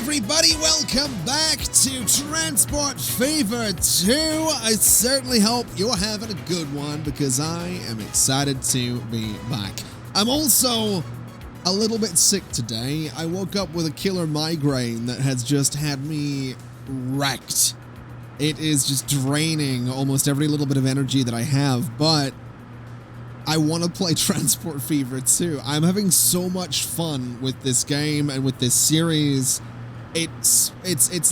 everybody, welcome back to Transport Fever 2. I certainly hope you're having a good one because I am excited to be back. I'm also a little bit sick today. I woke up with a killer migraine that has just had me wrecked. It is just draining almost every little bit of energy that I have, but I want to play Transport Fever 2. I'm having so much fun with this game and with this series. It's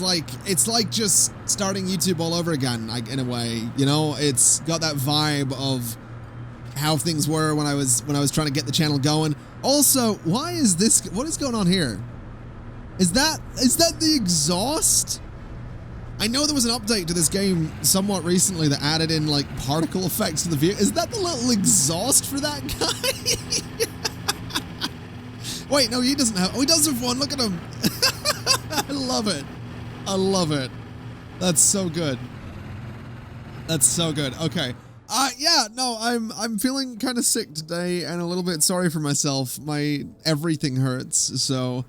like just starting YouTube all over again, in a way. You know, it's got that vibe of how things were when I was trying to get the channel going. Also, what is going on here? Is that the exhaust? I know there was an update to this game somewhat recently that added in like particle effects to the vehicle. Is that the little exhaust for that guy? Wait, no, he doesn't have. Oh, he does have one. Look at him. I love it. I love it. That's so good. That's so good. Okay. Yeah, no, I'm feeling kind of sick today and a little bit sorry for myself. My everything hurts. So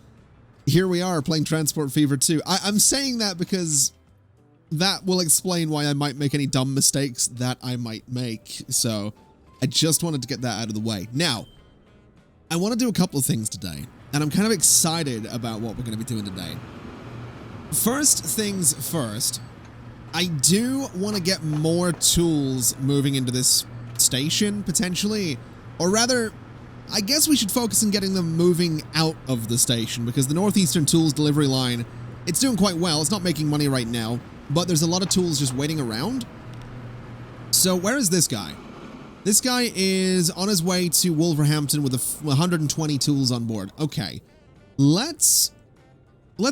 here we are playing Transport Fever 2. I'm saying that because that will explain why I might make any dumb mistakes that I might make. So I just wanted to get that out of the way. Now, I want to do a couple of things today, and I'm kind of excited about what we're going to be doing today. First things first, I do want to get more tools moving into this station, potentially. Or rather, I guess we should focus on getting them moving out of the station, because the Northeastern Tools delivery line, it's doing quite well. It's not making money right now, but there's a lot of tools just waiting around. So where is this guy? This guy is on his way to Wolverhampton with 120 tools on board. Okay, let's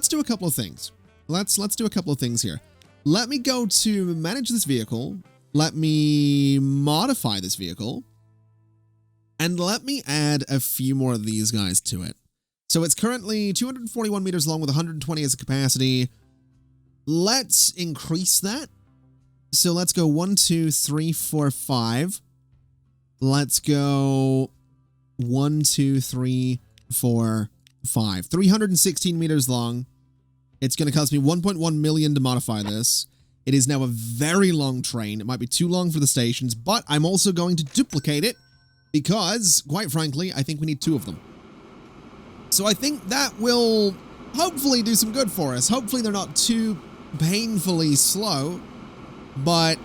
do a couple of things. Let's do a couple of things here. Let me go to manage this vehicle. Let me modify this vehicle. And let me add a few more of these guys to it. So it's currently 241 meters long with 120 as a capacity. Let's increase that. So let's go 1, 2, 3, 4, 5. Let's go 1, 2, 3, 4, 5. 316 meters long. It's going to cost me 1.1 million to modify this. It is now a very long train. It might be too long for the stations, but I'm also going to duplicate it because, quite frankly, I think we need 2 of them. So I think that will hopefully do some good for us. Hopefully they're not too painfully slow, but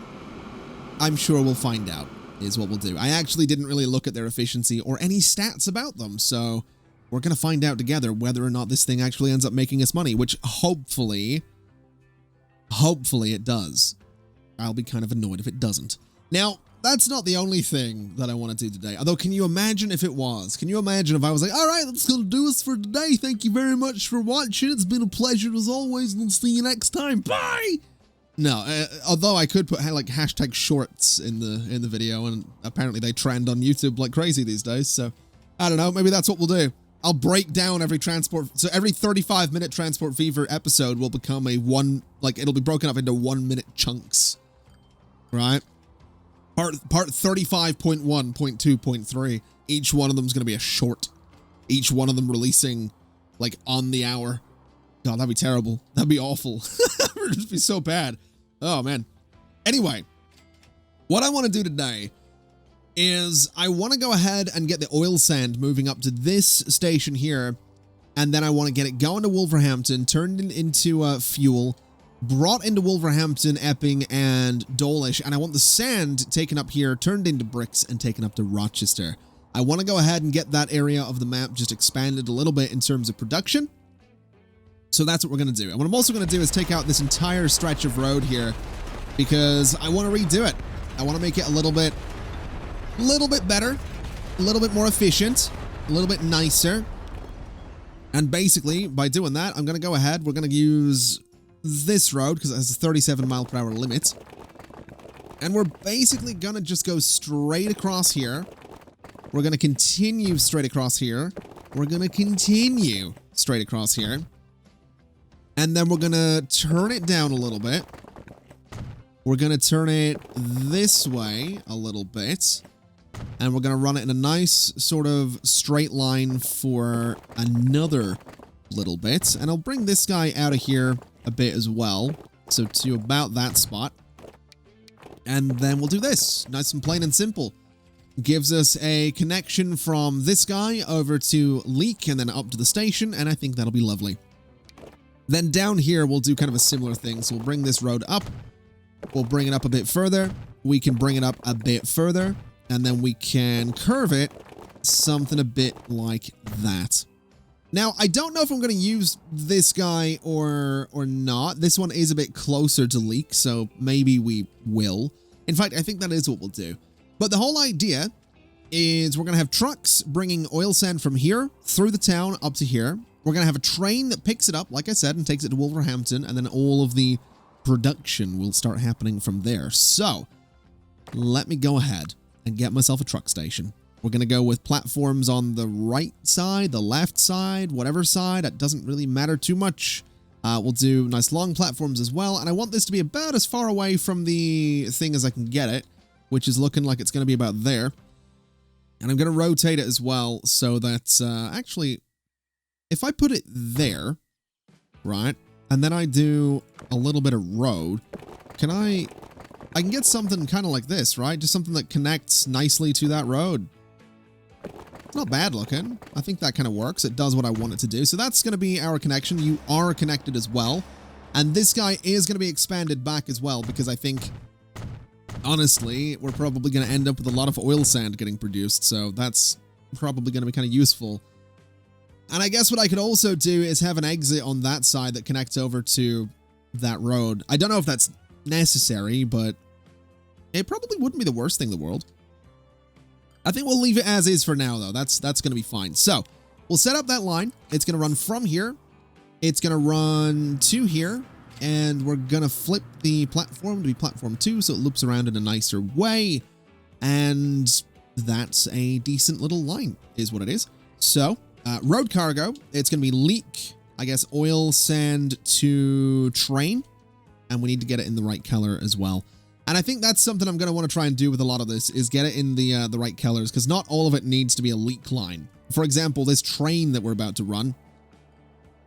I'm sure we'll find out is what we'll do. I actually didn't really look at their efficiency or any stats about them, so we're going to find out together whether or not this thing actually ends up making us money, which hopefully it does. I'll be kind of annoyed if it doesn't. Now, that's not the only thing that I want to do today. Although, can you imagine if it was? Can you imagine if I was like, all right, that's going to do us for today. Thank you very much for watching. It's been a pleasure as always, and we'll see you next time. Bye! No, although I could put like hashtag shorts in the video, and apparently they trend on YouTube like crazy these days. So, I don't know. Maybe that's what we'll do. I'll break down every transport. So every 35-minute Transport Fever episode will become it'll be broken up into 1-minute chunks. Right? Part 35.1.2.3. Each one of them is going to be a short. Each one of them releasing like on the hour. God, that'd be terrible. That'd be awful. That would just be so bad. Oh, man. Anyway, what I want to do today is I want to go ahead and get the oil sand moving up to this station here, and then I want to get it going to Wolverhampton, turned into fuel, brought into Wolverhampton, Epping, and Dawlish, and I want the sand taken up here, turned into bricks, and taken up to Rochester. I want to go ahead and get that area of the map just expanded a little bit in terms of production. So that's what we're going to do. And what I'm also going to do is take out this entire stretch of road here because I want to redo it. I want to make it a little bit better, a little bit more efficient, a little bit nicer. And basically, by doing that, I'm going to go ahead. We're going to use this road because it has a 37-mile-per-hour limit. And we're basically going to just go straight across here. We're going to continue straight across here. We're going to continue straight across here. And then we're going to turn it down a little bit. We're going to turn it this way a little bit. And we're going to run it in a nice sort of straight line for another little bit, and I'll bring this guy out of here a bit as well. So to about that spot. And then we'll do this. Nice and plain and simple. Gives us a connection from this guy over to Leek and then up to the station, and I think that'll be lovely. Then down here, we'll do kind of a similar thing. So we'll bring this road up. We'll bring it up a bit further. We can bring it up a bit further, and then we can curve it something a bit like that. Now, I don't know if I'm going to use this guy or not. This one is a bit closer to Leek, so maybe we will. In fact, I think that is what we'll do. But the whole idea is we're going to have trucks bringing oil sand from here through the town up to here. We're going to have a train that picks it up, like I said, and takes it to Wolverhampton, and then all of the production will start happening from there. So, let me go ahead and get myself a truck station. We're going to go with platforms on the right side, the left side, whatever side. That doesn't really matter too much. We'll do nice long platforms as well, and I want this to be about as far away from the thing as I can get it, which is looking like it's going to be about there. And I'm going to rotate it as well so that, actually, if I put it there, right, and then I do a little bit of road, I can get something kind of like this, right? Just something that connects nicely to that road. It's not bad looking. I think that kind of works. It does what I want it to do. So that's going to be our connection. You are connected as well. And this guy is going to be expanded back as well because I think, honestly, we're probably going to end up with a lot of oil sand getting produced. So that's probably going to be kind of useful. And I guess what I could also do is have an exit on that side that connects over to that road. I don't know if that's necessary, but it probably wouldn't be the worst thing in the world. I think we'll leave it as is for now, though. That's going to be fine. So we'll set up that line. It's going to run from here. It's going to run to here. And we're going to flip the platform to be platform 2 so it loops around in a nicer way. And that's a decent little line is what it is. So road cargo, it's going to be Leek, I guess, oil sand to train. And we need to get it in the right color as well. And I think that's something I'm going to want to try and do with a lot of this, is get it in the right colors, because not all of it needs to be a Leek line. For example, this train that we're about to run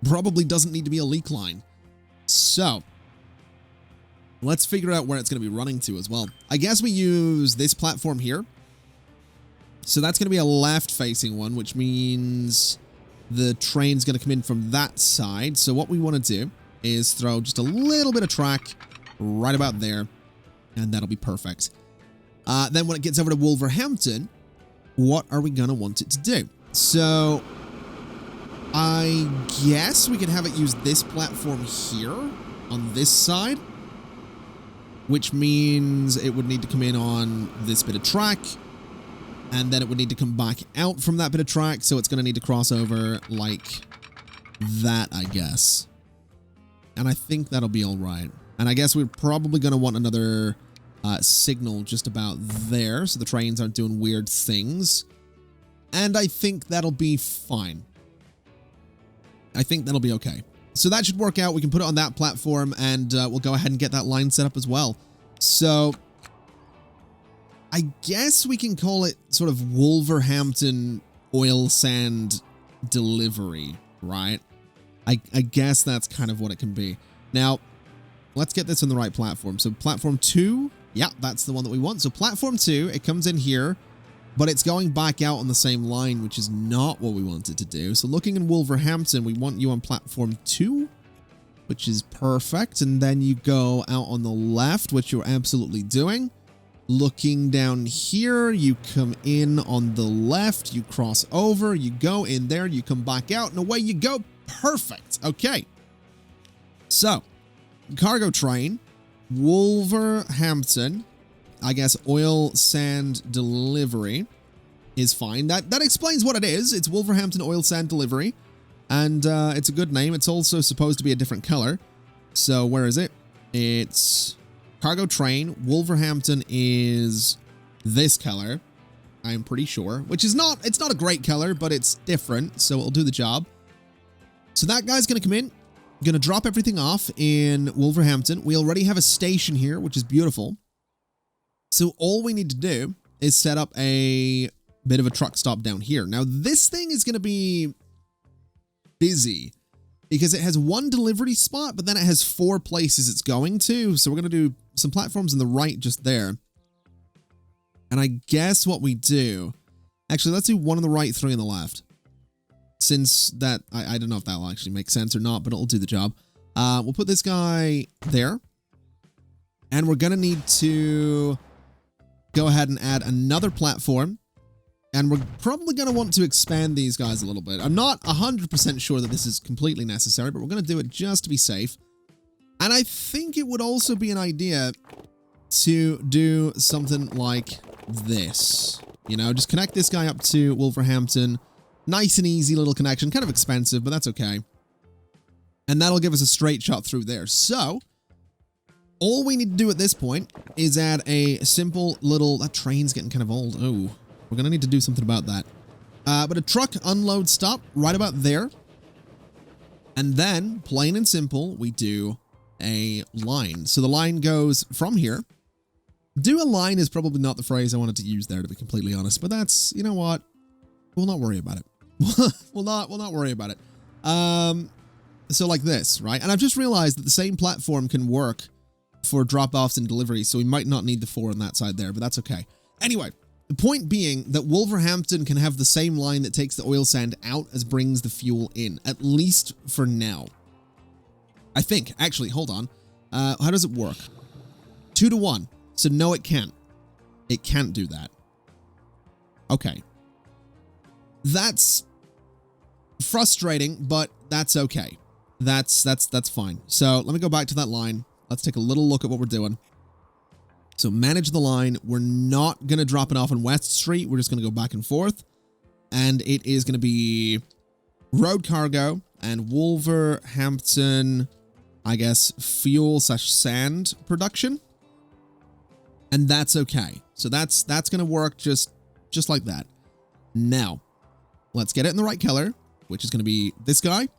probably doesn't need to be a Leek line. So, let's figure out where it's going to be running to as well. I guess we use this platform here. So that's going to be a left-facing one, which means the train's going to come in from that side. So what we want to do is throw just a little bit of track right about there, and that'll be perfect. Then when it gets over to Wolverhampton, what are we going to want it to do? So I guess we could have it use this platform here on this side, which means it would need to come in on this bit of track, and then it would need to come back out from that bit of track, so it's going to need to cross over like that, I guess. And I think that'll be all right. And I guess we're probably going to want another signal just about there, so the trains aren't doing weird things. And I think that'll be fine. I think that'll be okay. So that should work out. We can put it on that platform, and we'll go ahead and get that line set up as well. So I guess we can call it sort of Wolverhampton oil sand delivery, right? I guess that's kind of what it can be. Now, let's get this on the right platform. So platform 2, yeah, that's the one that we want. So platform 2, it comes in here, but it's going back out on the same line, which is not what we wanted to do. So looking in Wolverhampton, we want you on platform 2, which is perfect. And then you go out on the left, which you're absolutely doing. Looking down here, you come in on the left, you cross over, you go in there, you come back out, and away you go. Perfect. Okay. So, cargo train, Wolverhampton, I guess oil sand delivery is fine. That explains what it is. It's Wolverhampton oil sand delivery, and it's a good name. It's also supposed to be a different color. So, where is it? It's cargo train. Wolverhampton is this color, I'm pretty sure, which is not, it's not a great color, but it's different, so it'll do the job. So that guy's going to come in, going to drop everything off in Wolverhampton. We already have a station here, which is beautiful. So all we need to do is set up a bit of a truck stop down here. Now, this thing is going to be busy because it has one delivery spot, but then it has 4 places it's going to. So we're going to do some platforms in the right just there. And I guess what we do... Actually, let's do 1 on the right, 3 on the left. Since that... I don't know if that will actually make sense or not, but it'll do the job. We'll put this guy there. And we're going to need to go ahead and add another platform. And we're probably going to want to expand these guys a little bit. I'm not 100% sure that this is completely necessary, but we're going to do it just to be safe. And I think it would also be an idea to do something like this. You know, just connect this guy up to Wolverhampton. Nice and easy little connection. Kind of expensive, but that's okay. And that'll give us a straight shot through there. So, all we need to do at this point is add a simple little... That train's getting kind of old. Oh, we're going to need to do something about that. But a truck unload stop right about there. And then, plain and simple, we do a line. So the line goes from here. Do a line is probably not the phrase I wanted to use there, to be completely honest. But that's, you know what? We'll not worry about it. we'll not worry about it. So like this, right? And I've just realized that the same platform can work for drop-offs and deliveries, so we might not need the 4 on that side there, but that's okay. Anyway, the point being that Wolverhampton can have the same line that takes the oil sand out as brings the fuel in, at least for now. I think. Actually, hold on. How does it work? 2 to 1. So no, it can't. It can't do that. Okay. That's frustrating, but that's okay. That's fine. So let me go back to that line. Let's take a little look at what we're doing. So manage the line. We're not going to drop it off on West Street. We're just going to go back and forth. And it is going to be road cargo and Wolverhampton, I guess, fuel/sand production. And that's okay. So that's going to work just like that. Now, let's get it in the right color, which is going to be this guy.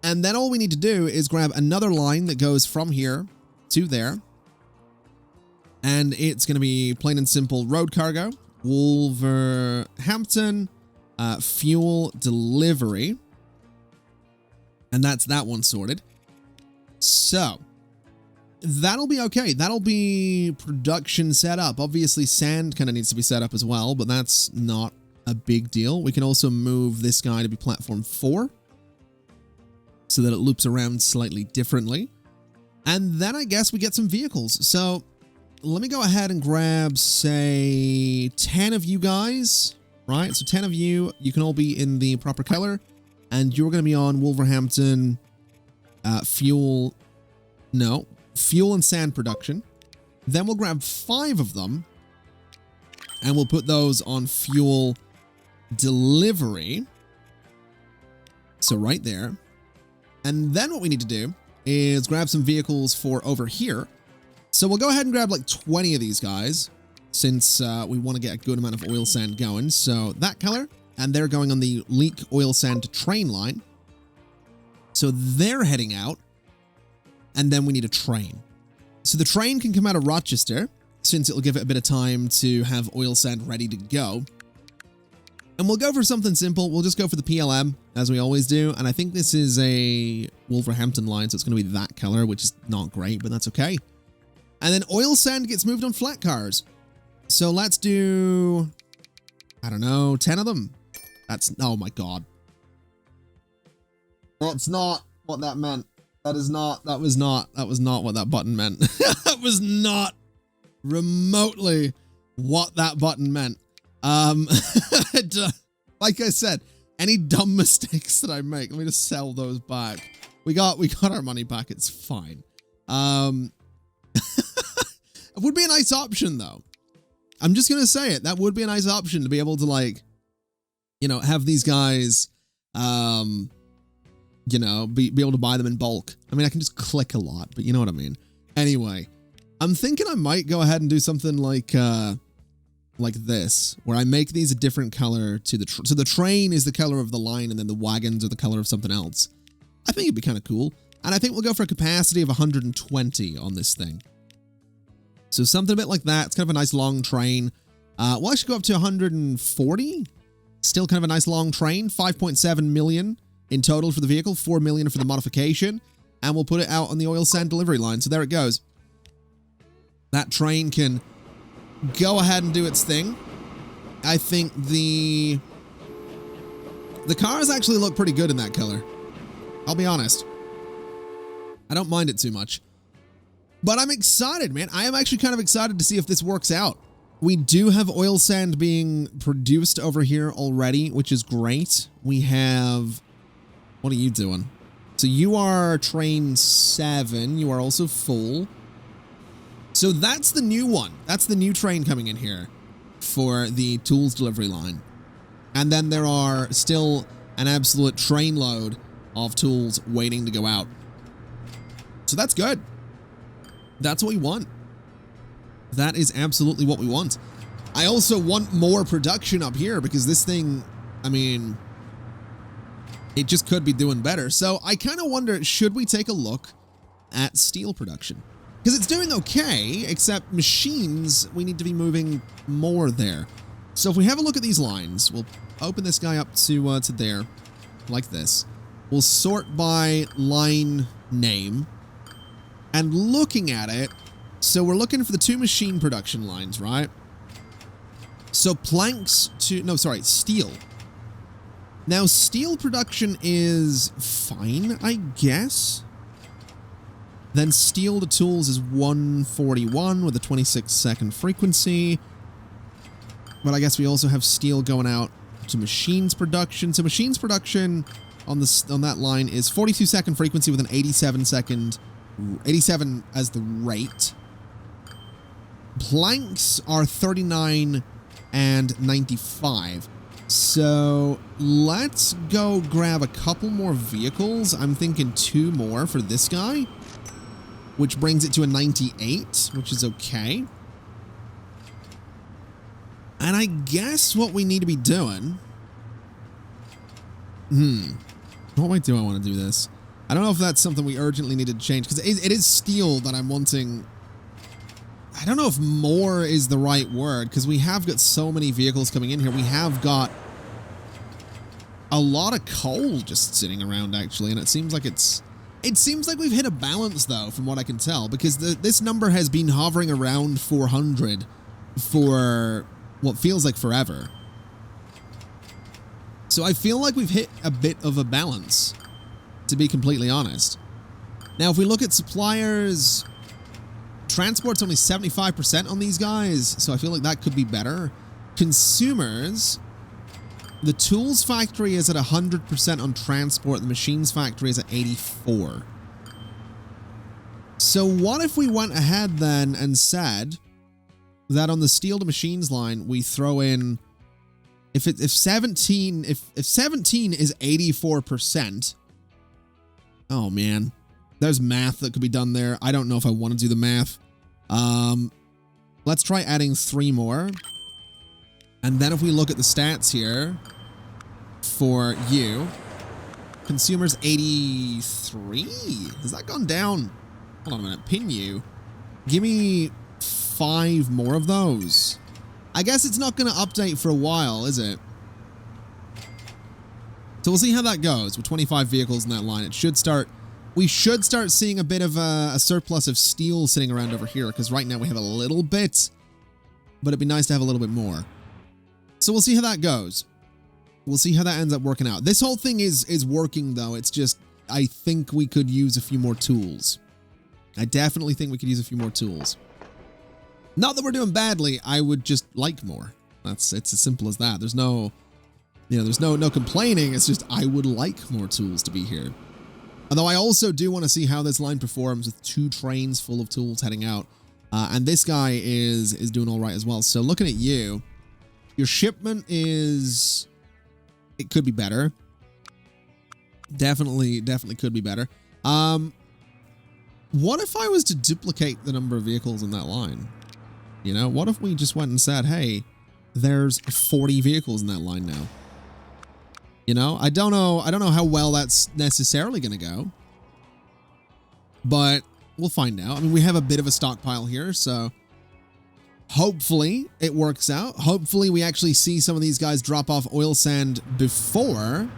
And then all we need to do is grab another line that goes from here to there. And it's going to be plain and simple road cargo, Wolverhampton, fuel delivery. And that's that one sorted. So, that'll be okay. That'll be production set up. Obviously, sand kind of needs to be set up as well, but that's not a big deal. We can also move this guy to be platform 4 so that it loops around slightly differently. And then I guess we get some vehicles. So let me go ahead and grab, say, 10 of you guys, right? So 10 of you, you can all be in the proper color, and you're going to be on Wolverhampton fuel and sand production. Then we'll grab 5 of them, and we'll put those on fuel delivery. So right there. And then what we need to do is grab some vehicles for over here. So we'll go ahead and grab like 20 of these guys, since we want to get a good amount of oil sand going. So that color, and they're going on the leak oil sand train line. So they're heading out, and then we need a train. So the train can come out of Rochester, since it'll give it a bit of time to have oil sand ready to go. And we'll go for something simple. We'll just go for the PLM, as we always do. And I think this is a Wolverhampton line, so it's going to be that color, which is not great, but that's okay. And then oil sand gets moved on flat cars. So let's do, I don't know, 10 of them. That's, oh my God. That's not what that meant. That was not what that button meant. That was not remotely what that button meant. Like I said, any dumb mistakes that I make, let me just sell those back. We got our money back. It's fine. It would be a nice option though. I'm just going to say it. That would be a nice option to be able to, like, you know, have these guys, you know, be able to buy them in bulk. I mean, I can just click a lot, but you know what I mean. Anyway, I'm thinking I might go ahead and do something like this, where I make these a different color to the, so the train is the color of the line, and then the wagons are the color of something else. I think it'd be kind of cool. And I think we'll go for a capacity of 120 on this thing. So something a bit like that. It's kind of a nice long train. We'll actually go up to 140. Still kind of a nice long train. 5.7 million in total for the vehicle, 4 million for the modification, and we'll put it out on the oil sand delivery line. So there it goes. That train can go ahead and do its thing. I think the cars actually look pretty good in that color. I'll be honest. I don't mind it too much. But I'm excited, man. I am actually kind of excited to see if this works out. We do have oil sand being produced over here already, which is great. We have... What are you doing? So you are train 7. You are also full. So that's the new one. That's the new train coming in here for the tools delivery line. And then there are still an absolute trainload of tools waiting to go out. So that's good. That's what we want. That is absolutely what we want. I also want more production up here because this thing, I mean, it just could be doing better. So I kind of wonder, should we take a look at steel production? Because it's doing okay, except machines, we need to be moving more there. So if we have a look at these lines, we'll open this guy up to there, like this. We'll sort by line name. And looking at it, so we're looking for the 2 machine production lines, right? So planks to, no, sorry, steel. Now, steel production is fine, I guess. Then steel to tools is 141 with a 26-second frequency. But I guess we also have steel going out to machines production. So machines production on that line is 42-second frequency with an 87 as the rate. Planks are 39 and 95. So let's go grab a couple more vehicles. I'm thinking 2 more for this guy, which brings it to a 98, which is okay. And I guess what we need to be doing... Why do I want to do this? I don't know if that's something we urgently need to change, because it is steel that I'm wanting. I don't know if more is the right word, because we have got so many vehicles coming in here. We have got a lot of coal just sitting around, actually, and it seems like it seems like we've hit a balance, though, from what I can tell, because this number has been hovering around 400 for what feels like forever. So I feel like we've hit a bit of a balance, to be completely honest. Now, if we look at suppliers, transport's only 75% on these guys, so I feel like that could be better. Consumers, the tools factory is at 100% on transport, the machines factory is at 84. So what if we went ahead then and said that on the steel to machines line, we throw in, if 17 is 84%, oh man, there's math that could be done there. I don't know if I want to do the math. Let's try adding 3 more. And then if we look at the stats here for you, consumers 83. Has that gone down? Hold on a minute. Pin you. Give me 5 more of those. I guess it's not going to update for a while, is it? So we'll see how that goes with 25 vehicles in that line. It should start... We should start seeing a bit of a surplus of steel sitting around over here, because right now we have a little bit, but it'd be nice to have a little bit more. So we'll see how that goes. We'll see how that ends up working out. This whole thing is working, though. It's just, I think we could use a few more tools. I definitely think we could use a few more tools. Not that we're doing badly, I would just like more. It's as simple as that. There's no, there's no complaining. It's just I would like more tools to be here. Although I also do want to see how this line performs with 2 trains full of tools heading out. And this guy is doing all right as well. So looking at you, your shipment is... It could be better. Definitely could be better. What if I was to duplicate the number of vehicles in that line? You know, what if we just went and said, hey, there's 40 vehicles in that line now? You know, I don't know how well that's necessarily going to go, but we'll find out. I mean, we have a bit of a stockpile here, so hopefully it works out. Hopefully we actually see some of these guys drop off oil sand before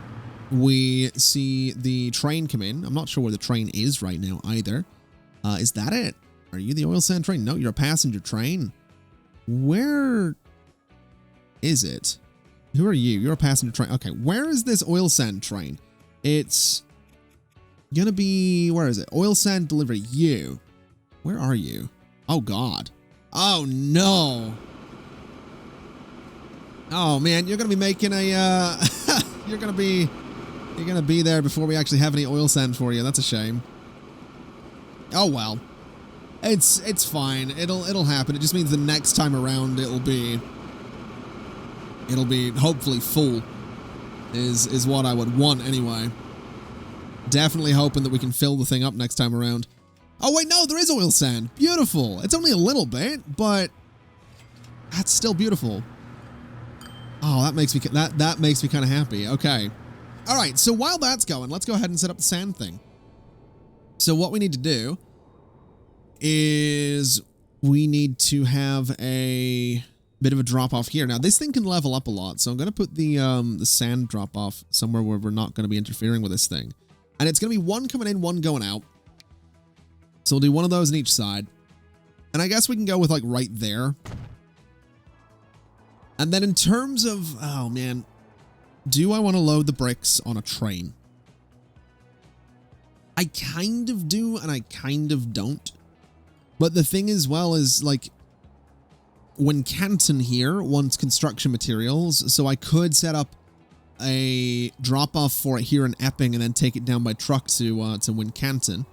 we see the train come in. I'm not sure where the train is right now either. Is that it? Are you the oil sand train? No, you're a passenger train. Where is it? Who are you? You're a passenger train. Okay, where is this oil sand train? It's gonna be, where is it? Oil sand delivery. You. Where are you? Oh, God. Oh, no. Oh, man, you're gonna be making a, you're gonna be there before we actually have any oil sand for you. That's a shame. Oh, well. It's fine. It'll happen. It just means the next time around it'll be hopefully full is what I would want anyway. Definitely hoping that we can fill the thing up next time around. Oh wait, no, there is oil sand. Beautiful. It's only a little bit, but that's still beautiful. Oh, that makes me kind of happy. Okay. All right, so while that's going, let's go ahead and set up the sand thing. So what we need to do is we need to have a bit of a drop off here. Now this thing can level up a lot, so I'm going to put the sand drop off somewhere where we're not going to be interfering with this thing. And it's going to be one coming in, one going out. So we'll do one of those on each side. And I guess we can go with like right there. And then in terms of, oh man, do I want to load the bricks on a train? I kind of do and I kind of don't. But the thing as well is, like, when Canton here wants construction materials, so I could set up a drop-off for it here in Epping and then take it down by truck to Wincanton,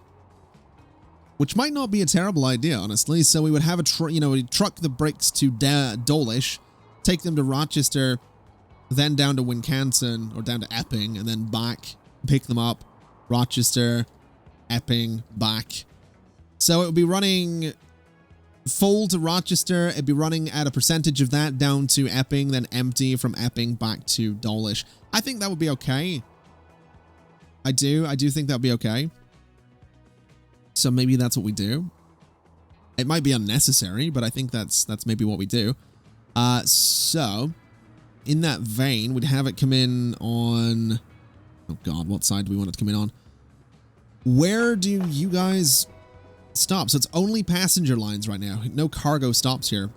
which might not be a terrible idea, honestly. So we would have a we'd truck the bricks to Dawlish, take them to Rochester, then down to Wincanton or down to Epping, and then back, pick them up, Rochester, Epping, back. So it would be running full to Rochester. It'd be running at a percentage of that down to Epping, then empty from Epping back to Dawlish. I think that would be okay. I do think that would be okay. So maybe that's what we do. It might be unnecessary, but I think that's maybe what we do. So in that vein, we'd have it come in on, oh God, what side do we want it to come in on? Where do you guys stop? So it's only passenger lines right now. No cargo stops here.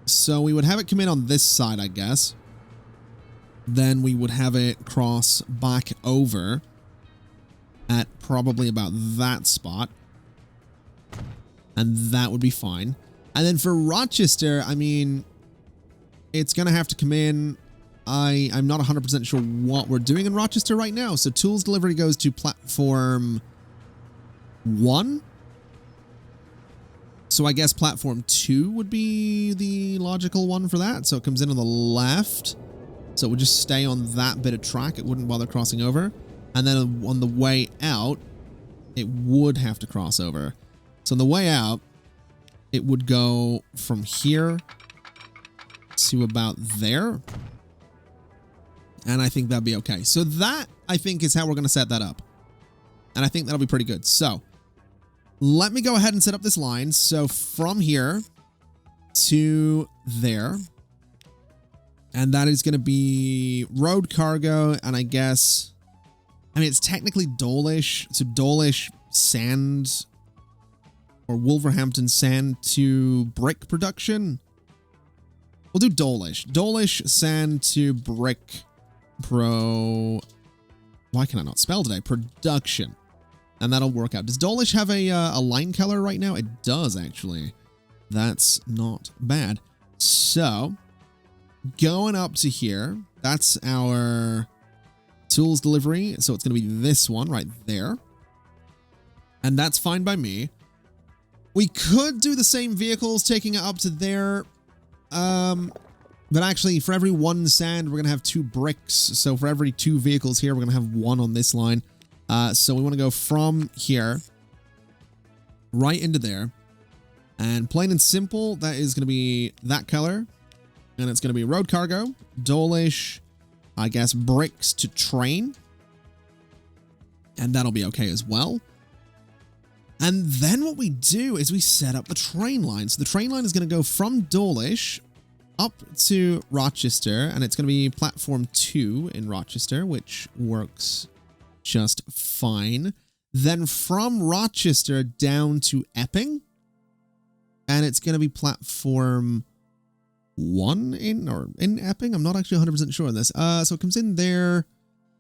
So we would have it come in on this side, I guess. Then we would have it cross back over at probably about that spot. And that would be fine. And then for Rochester, I mean, it's going to have to come in. I'm not 100% sure what we're doing in Rochester right now. So tools delivery goes to platform 1. So I guess platform 2 would be the logical one for that. So it comes in on the left. So it would just stay on that bit of track. It wouldn't bother crossing over. And then on the way out, it would have to cross over. So on the way out, it would go from here to about there. And I think that'd be okay. So that, I think, is how we're going to set that up. And I think that'll be pretty good. So let me go ahead and set up this line. So from here to there. And that is going to be road cargo. And I guess, I mean, it's technically Dawlish. So Dawlish sand or Wolverhampton sand to brick production. We'll do Dawlish. Dawlish sand to brick why can I not spell today? Production. And that'll work out. Does Dawlish have a line color right now? It does, actually. That's not bad. So, going up to here, that's our tools delivery. So it's going to be this one right there. And that's fine by me. We could do the same vehicles, taking it up to there. But actually, for every one sand, we're going to have 2 bricks. So for every 2 vehicles here, we're going to have 1 on this line. So we want to go from here right into there. And plain and simple, that is going to be that color. And it's going to be road cargo, Dawlish, I guess bricks to train. And that'll be okay as well. And then what we do is we set up the train line. So the train line is going to go from Dawlish up to Rochester, and it's going to be platform 2 in Rochester, which works just fine. Then from Rochester down to Epping, and it's going to be platform 1 in Epping. I'm not actually 100% sure on this. So it comes in there.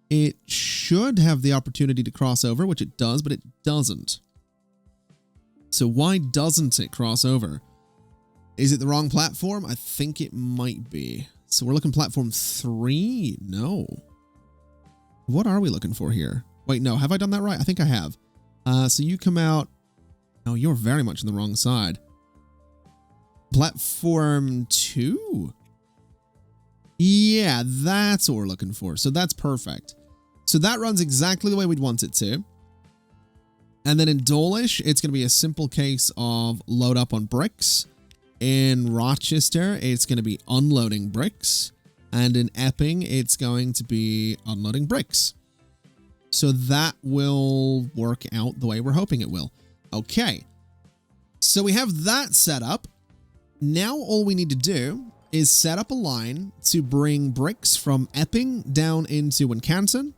It should have the opportunity to cross over, which it does, but it doesn't. So why doesn't it cross over? Is it the wrong platform? I think it might be. So we're looking platform 3? No. What are we looking for here? Wait, no. Have I done that right? I think I have. So you come out. Oh, you're very much on the wrong side. Platform 2? Yeah, that's what we're looking for. So that's perfect. So that runs exactly the way we'd want it to. And then in Dawlish, it's going to be a simple case of load up on bricks. In Rochester, it's going to be unloading bricks. And in Epping, it's going to be unloading bricks. So that will work out the way we're hoping it will. Okay. So we have that set up. Now all we need to do is set up a line to bring bricks from Epping down into Wincanton.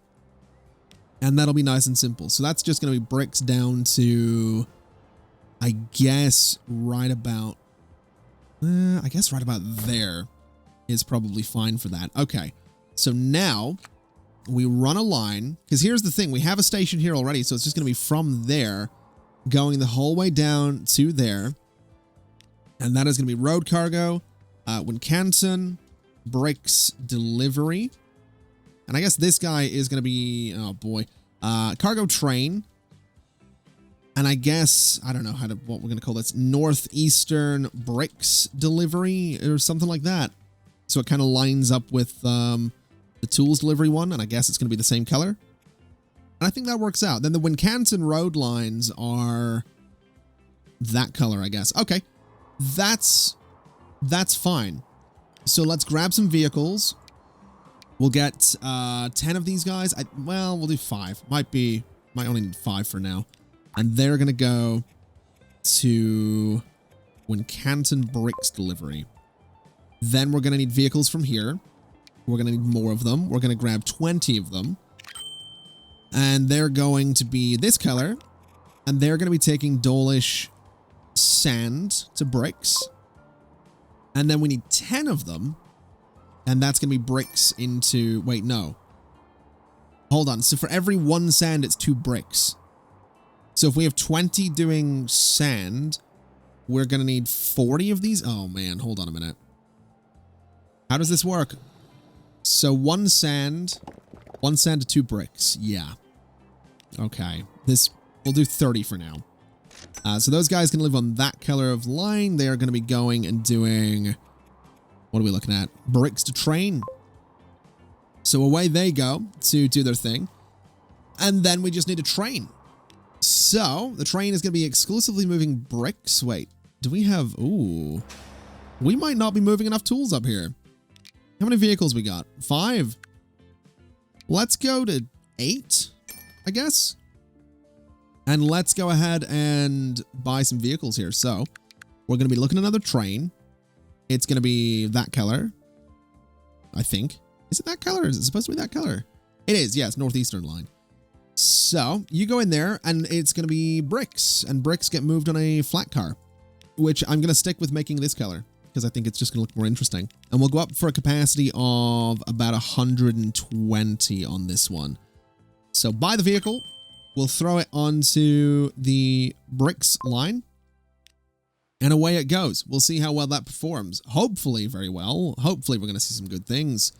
And that'll be nice and simple. So that's just going to be bricks down to, I guess, right about there is probably fine for that. Okay. So now we run a line, because here's the thing. We have a station here already, so it's just going to be from there going the whole way down to there. And that is going to be road cargo, Wincanton, bricks delivery. And I guess this guy is going to be, oh boy, cargo train. And I guess, I don't know what we're going to call this, northeastern bricks delivery or something like that. So it kind of lines up with the tools delivery one, and I guess it's going to be the same color. And I think that works out. Then the Wincanton road lines are that color, I guess. Okay, that's fine. So let's grab some vehicles. We'll get 10 of these guys. Well, we'll do 5. Might only need 5 for now. And they're going to go to Wincanton bricks delivery. Then we're going to need vehicles from here. We're going to need more of them. We're going to grab 20 of them. And they're going to be this color. And they're going to be taking Dawlish sand to bricks. And then we need 10 of them. And that's going to be bricks into... Wait, no. Hold on. So for every 1 sand, it's 2 bricks. So if we have 20 doing sand, we're going to need 40 of these. Oh, man. Hold on a minute. How does this work? So 1 sand to 2 bricks. Yeah. Okay. We'll do 30 for now. So those guys can live on that color of line. They are going to be going and doing... What are we looking at? Bricks to train. So away they go to do their thing. And then we just need a train. So the train is going to be exclusively moving bricks. Wait, do we have... Ooh. We might not be moving enough tools up here. How many vehicles we got? 5. Let's go to 8, I guess. And let's go ahead and buy some vehicles here. So we're going to be looking at another train. It's going to be that color, I think. Is it that color? Is it supposed to be that color? It is, yes, northeastern line. So you go in there and it's going to be bricks, and bricks get moved on a flat car, which I'm going to stick with making this color because I think it's just going to look more interesting. And we'll go up for a capacity of about 120 on this one. So buy the vehicle. We'll throw it onto the bricks line. And away it goes. We'll see how well that performs. Hopefully very well. Hopefully we're going to see some good things.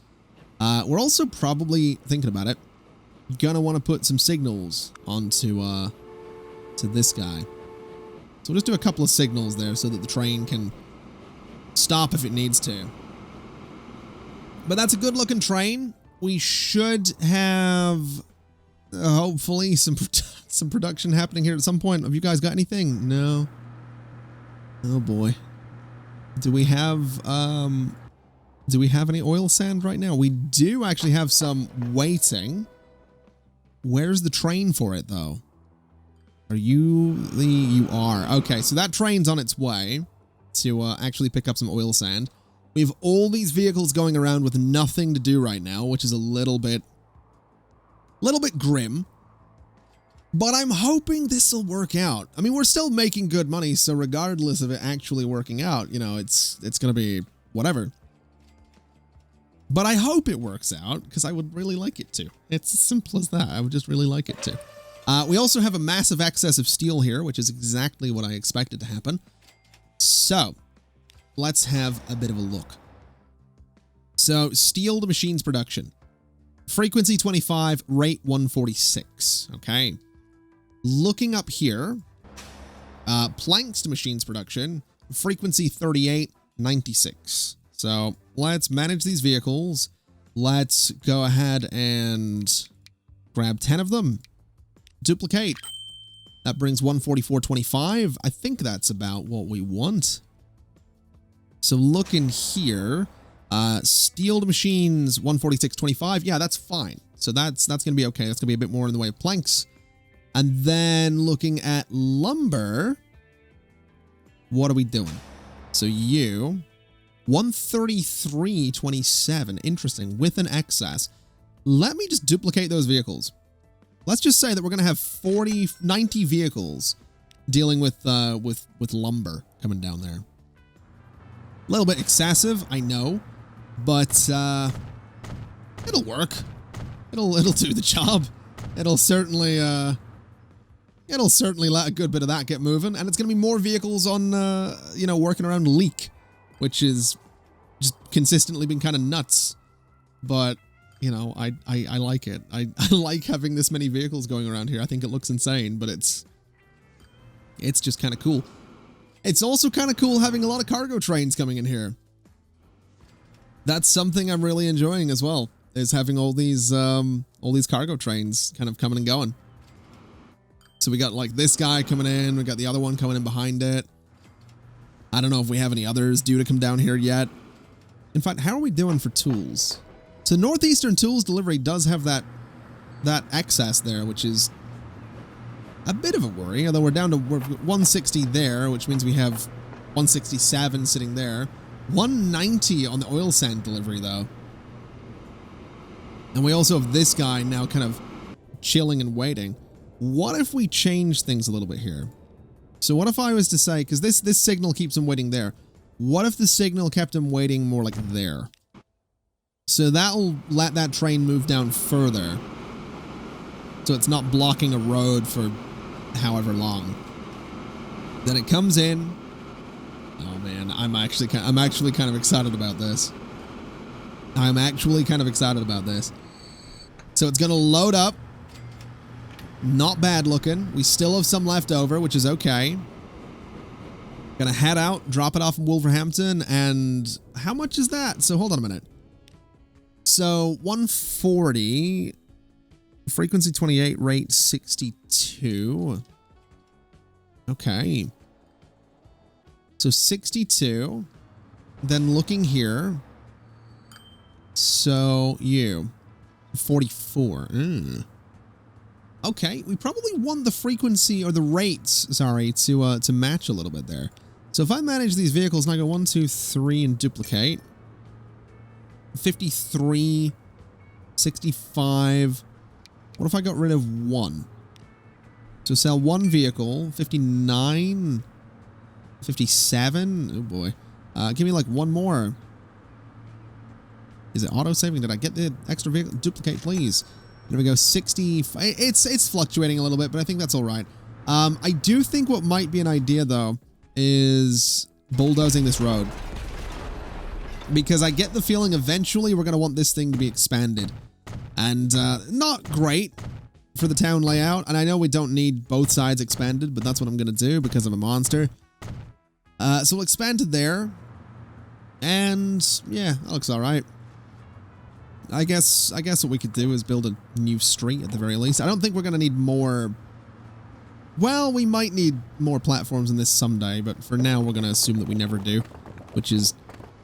We're also probably, thinking about it, going to want to put some signals onto to this guy. So we'll just do a couple of signals there so that the train can stop if it needs to. But that's a good looking train. We should have, hopefully, some production happening here at some point. Have you guys got anything? No. Oh boy. Do we have any oil sand right now? We do actually have some waiting. Where's the train for it though? You are. Okay, so that train's on its way to actually pick up some oil sand. We have all these vehicles going around with nothing to do right now, which is a little bit grim. But I'm hoping this will work out. I mean, we're still making good money, so regardless of it actually working out, you know, it's going to be whatever. But I hope it works out, because I would really like it to. It's as simple as that. I would just really like it to. We also have a massive excess of steel here, which is exactly what I expected to happen. So, let's have a bit of a look. So, steel to machines production. Frequency 25, rate 146. Okay. Looking up here, planks to machines production, frequency 38, 96. So let's manage these vehicles. Let's go ahead and grab 10 of them. Duplicate. That brings 144.25. I think that's about what we want. So look in here. Steel to machines 146.25. Yeah, that's fine. So that's going to be okay. That's going to be a bit more in the way of planks. And then looking at lumber, what are we doing? So you, 133.27. Interesting. With an excess. Let me just duplicate those vehicles. Let's just say that we're going to have 90 vehicles dealing with lumber coming down there. A little bit excessive, I know, but it'll work. It'll do the job. It'll certainly let a good bit of that get moving, and it's going to be more vehicles on, you know, working around leak, which is just consistently been kind of nuts. But, you know, I like it. I like having this many vehicles going around here. I think it looks insane, but it's just kind of cool. It's also kind of cool having a lot of cargo trains coming in here. That's something I'm really enjoying as well, is having all these cargo trains kind of coming and going. So we got like this guy coming in. We got the other one coming in behind it. I don't know if we have any others due to come down here yet. In fact, how are we doing for tools? So Northeastern Tools Delivery does have that excess there, which is a bit of a worry. Although we're down to 160 there, which means we have 167 sitting there. 190 on the oil sand delivery though. And we also have this guy now kind of chilling and waiting. What if we change things a little bit here? So what if I was to say, because this signal keeps him waiting there. What if the signal kept him waiting more like there? So that'll let that train move down further. So it's not blocking a road for however long. Then it comes in. Oh man, I'm actually kind of excited about this. I'm actually kind of excited about this. So it's going to load up. Not bad looking. We still have some left over, which is okay. Gonna head out, drop it off in Wolverhampton, and how much is that? So hold on a minute. So 140, frequency 28, rate 62. Okay. So 62. Then looking here. So you 44. Okay, we probably want the frequency or the rates, sorry, to match a little bit there. So if I manage these vehicles and I go 1, 2, 3 and duplicate, 53, 65. What if I got rid of 1? So sell 1 vehicle, 59, 57. Oh boy, give me like 1 more. Is it auto saving? Did I get the extra vehicle? Duplicate, please. There we go, 60. It's fluctuating a little bit, but I think that's all right. I do think what might be an idea, though, is bulldozing this road. Because I get the feeling eventually we're going to want this thing to be expanded. And not great for the town layout. And I know we don't need both sides expanded, but that's what I'm going to do because I'm a monster. So we'll expand to there. And yeah, that looks all right. I guess what we could do is build a new street at the very least. I don't think we're going to need more. Well, we might need more platforms in this someday, but for now we're going to assume that we never do, which is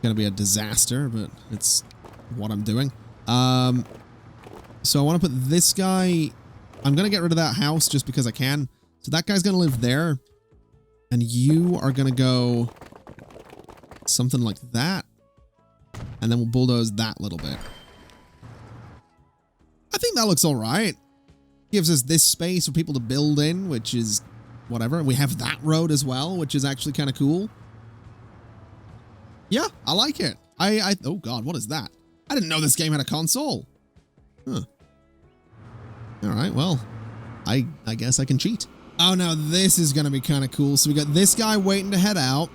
going to be a disaster, but it's what I'm doing. So I want to put this guy. I'm going to get rid of that house just because I can. So that guy's going to live there, and you are going to go something like that. And then we'll bulldoze that little bit. I think that looks all right. Gives us this space for people to build in, which is whatever. We have that road as well, which is actually kind of cool. Yeah, I like it. Oh God, what is that? I didn't know this game had a console. Huh. All right, well, I guess I can cheat. Oh, now this is going to be kind of cool. So we got this guy waiting to head out.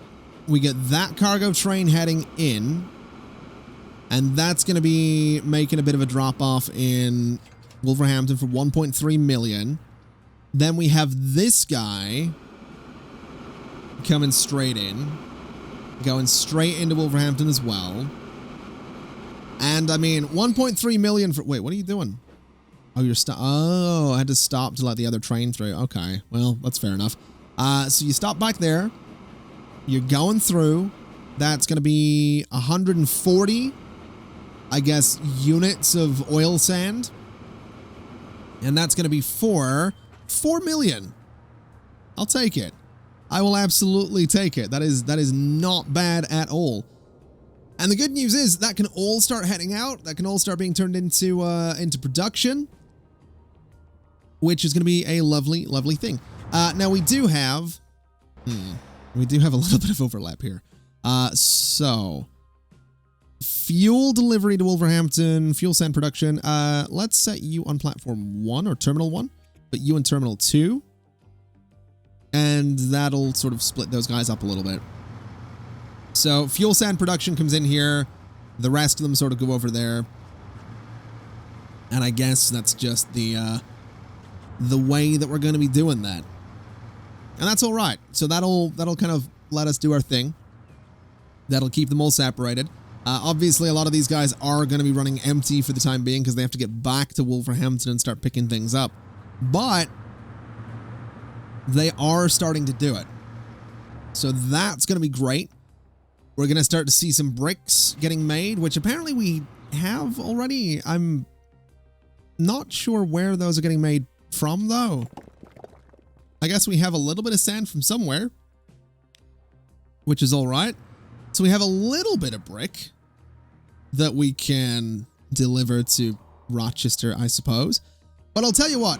We get that cargo train heading in. And that's going to be making a bit of a drop-off in Wolverhampton for 1.3 million. Then we have this guy coming straight in. Going straight into Wolverhampton as well. And, I mean, 1.3 million for... Wait, what are you doing? Oh, you're I had to stop to let the other train through. Okay, well, that's fair enough. So you stop back there. You're going through. That's going to be 140, I guess, units of oil sand. And that's going to be 4 million. I'll take it. I will absolutely take it. That is not bad at all. And the good news is that can all start heading out. That can all start being turned into production, which is going to be a lovely, lovely thing. Now we do have a little bit of overlap here. So fuel delivery to Wolverhampton, fuel sand production. Let's set you on platform 1 or terminal 1, but you in terminal 2. And that'll sort of split those guys up a little bit. So fuel sand production comes in here. The rest of them sort of go over there. And I guess that's just the way that we're going to be doing that. And that's all right. So that'll kind of let us do our thing. That'll keep them all separated. Obviously, a lot of these guys are going to be running empty for the time being because they have to get back to Wolverhampton and start picking things up. But they are starting to do it. So that's going to be great. We're going to start to see some bricks getting made, which apparently we have already. I'm not sure where those are getting made from, though. I guess we have a little bit of sand from somewhere, which is all right. So we have a little bit of brick that we can deliver to Rochester, I suppose. But I'll tell you what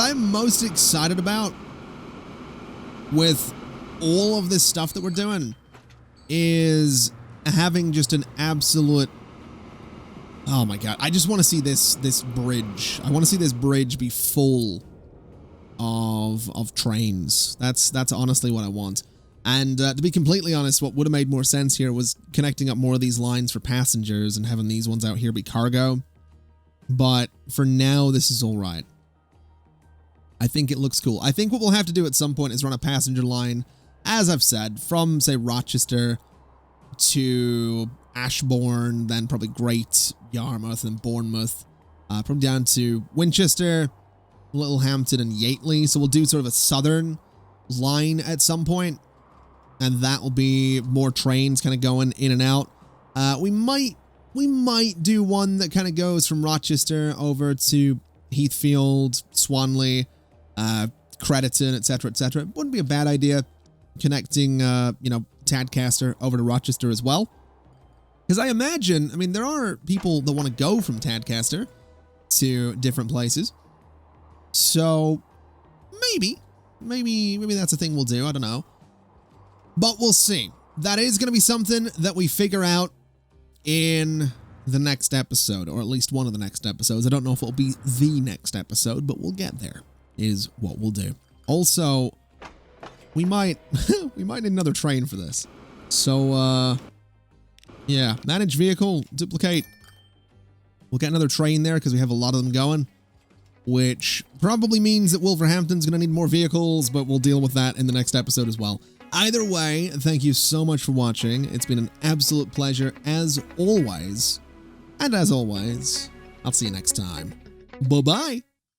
I'm most excited about with all of this stuff that we're doing is having just an absolute... Oh my God. I just want to see this bridge. I want to see this bridge be full of trains. That's honestly what I want. And to be completely honest, what would have made more sense here was connecting up more of these lines for passengers and having these ones out here be cargo. But for now, this is all right. I think it looks cool. I think what we'll have to do at some point is run a passenger line, as I've said, from, say, Rochester to Ashbourne, then probably Great Yarmouth and Bournemouth, probably down to Winchester, Littlehampton, and Yateley. So we'll do sort of a southern line at some point, and that will be more trains kind of going in and out. We might do one that kind of goes from Rochester over to Heathfield, Swanley, Crediton, etc., etc. Wouldn't be a bad idea. Connecting, Tadcaster over to Rochester as well. Because I imagine, I mean, there are people that want to go from Tadcaster to different places. So maybe that's a thing we'll do. I don't know. But we'll see. That is going to be something that we figure out in the next episode, or at least one of the next episodes. I don't know if it'll be the next episode, but we'll get there, is what we'll do. Also, we might need another train for this. So, yeah, manage vehicle, duplicate. We'll get another train there because we have a lot of them going, which probably means that Wolverhampton's going to need more vehicles, but we'll deal with that in the next episode as well. Either way, thank you so much for watching. It's been an absolute pleasure as always. And as always, I'll see you next time. Bye-bye.